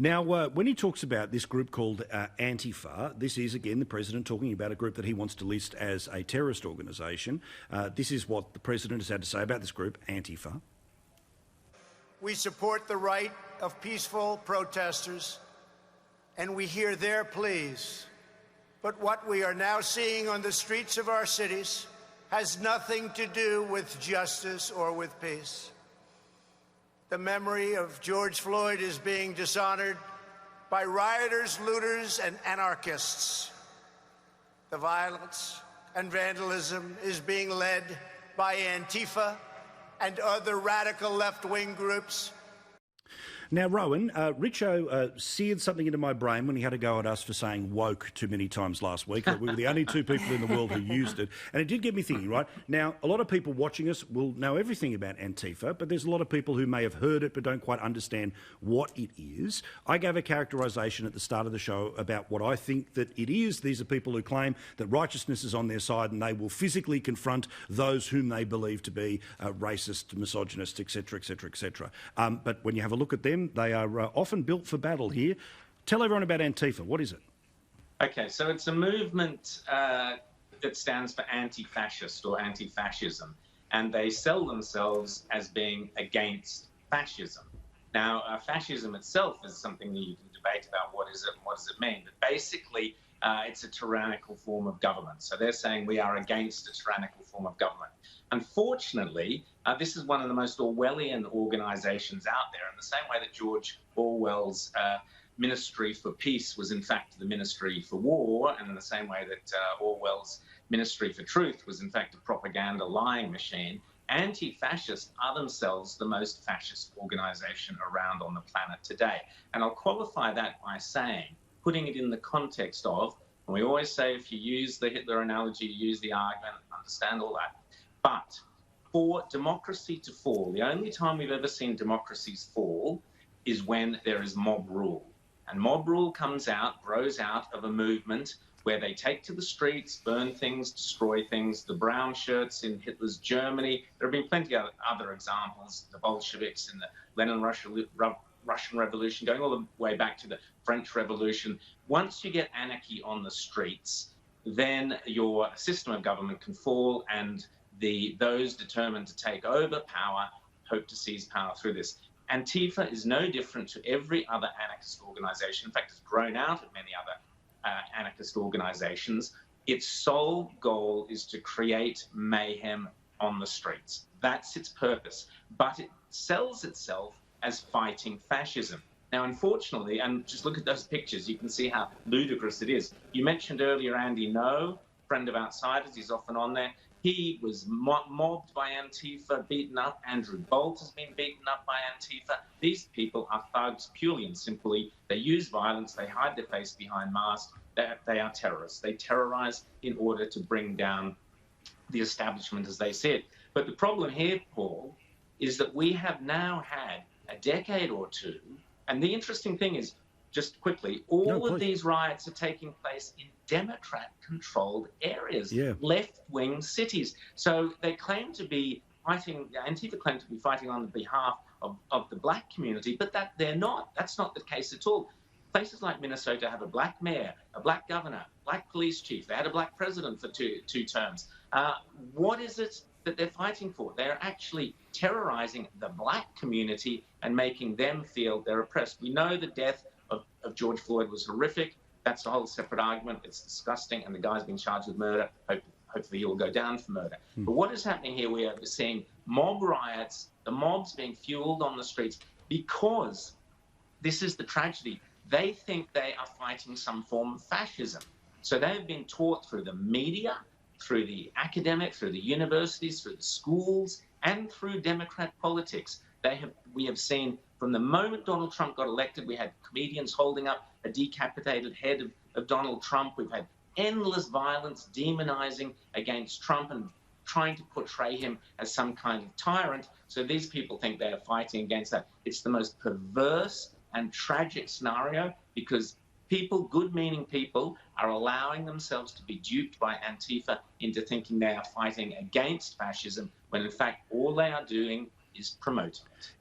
Now, when he talks about this group called Antifa, this is, again, the president talking about a group that he wants to list as a terrorist organisation. This is what the president has had to say about this group, Antifa. We support the right of peaceful protesters, and we hear their pleas. But what we are now seeing on the streets of our cities has nothing to do with justice or with peace. The memory of George Floyd is being dishonored by rioters, looters, and anarchists. The violence and vandalism is being led by Antifa and other radical left-wing groups. Now, Rowan, Richo seared something into my brain when he had to go at us for saying woke too many times last week. We were the only two people in the world who used it. And it did get me thinking, right? Now, a lot of people watching us will know everything about Antifa, but there's a lot of people who may have heard it but don't quite understand what it is. I gave a characterisation at the start of the show about what I think that it is. These are people who claim that righteousness is on their side and they will physically confront those whom they believe to be racist, misogynist, etc., etc., etc. But when you have a look at them, they are often built for battle here. Tell everyone about Antifa. What is it? Okay, so it's a movement that stands for anti-fascist or anti-fascism, and they sell themselves as being against fascism. Now, fascism itself is something that you can debate about what is it and what does it mean, but basically it's a tyrannical form of government. So they're saying we are against a tyrannical form of government. Unfortunately, this is one of the most Orwellian organisations out there, in the same way that George Orwell's Ministry for Peace was in fact the Ministry for War, and in the same way that Orwell's Ministry for Truth was in fact a propaganda lying machine. Anti-fascists are themselves the most fascist organisation around on the planet today. And I'll qualify that by saying, putting it in the context of, and we always say if you use the Hitler analogy, you use the argument, understand all that. But for democracy to fall, the only time we've ever seen democracies fall is when there is mob rule. And mob rule grows out of a movement where they take to the streets, burn things, destroy things. The brown shirts in Hitler's Germany. There have been plenty of other examples, the Bolsheviks in the Russian Revolution, going all the way back to the French Revolution. Once you get anarchy on the streets, then your system of government can fall, and those determined to take over power hope to seize power through this. Antifa is no different to every other anarchist organisation. In fact, it's grown out of many other anarchist organisations. Its sole goal is to create mayhem on the streets. That's its purpose. But it sells itself as fighting fascism. Now, unfortunately, and just look at those pictures, you can see how ludicrous it is. You mentioned earlier Andy No, friend of Outsiders, he's often on there. He was mobbed by Antifa, beaten up. Andrew Bolt has been beaten up by Antifa. These people are thugs purely and simply. They use violence. They hide their face behind masks. They are terrorists. They terrorize in order to bring down the establishment as they see it. But the problem here, Paul, is that we have now had a decade or two, and the interesting thing is, just quickly, all of these riots are taking place in Democrat-controlled areas, left-wing cities. So they claim to be fighting, Antifa claim to be fighting on behalf of the black community, but they're not. That's not the case at all. Places like Minnesota have a black mayor, a black governor, black police chief. They had a black president for two terms. What is it that they're fighting for? They're actually terrorizing the black community and making them feel they're oppressed. We know the death of George Floyd was horrific. That's a whole separate argument. It's disgusting, and the guy's been charged with murder. Hopefully he will go down for murder. But what is happening here, we are seeing mob riots, the mobs being fueled on the streets, because this is the tragedy. They think they are fighting some form of fascism. So they've been taught through the media, through the academic, through the universities, through the schools, and through Democrat politics. We have seen from the moment Donald Trump got elected, we had comedians holding up a decapitated head of Donald Trump. We've had endless violence, demonizing against Trump and trying to portray him as some kind of tyrant. So these people think they are fighting against that. It's the most perverse and tragic scenario, because people, good-meaning people, are allowing themselves to be duped by Antifa into thinking they are fighting against fascism, when in fact all they are doing is promoting it.